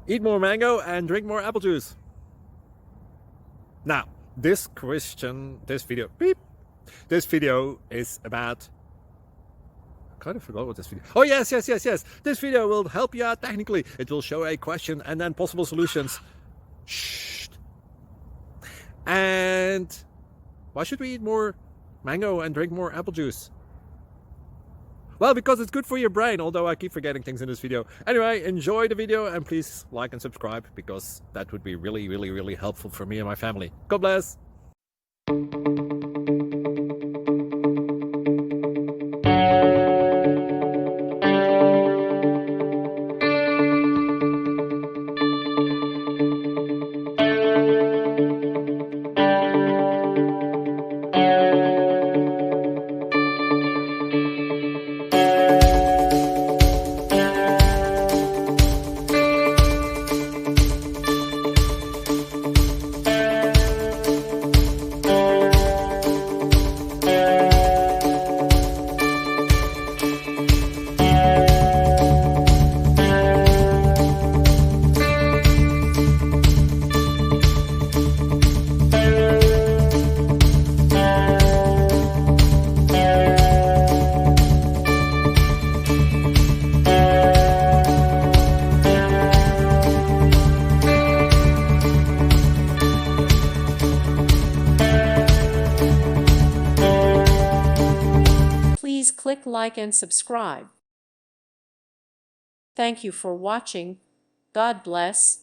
Eat more mango and drink more apple juice. Now, this video is about, I kind of forgot what this video. Oh, yes. This video will help you out technically. It will show a question and then possible solutions. Shh. And why should we eat more mango and drink more apple juice? Well, because it's good for your brain, although I keep forgetting things in this video. Anyway, enjoy the video and please like and subscribe, because that would be really helpful for me and my family. God bless. Please click like and subscribe. Thank you for watching. God bless.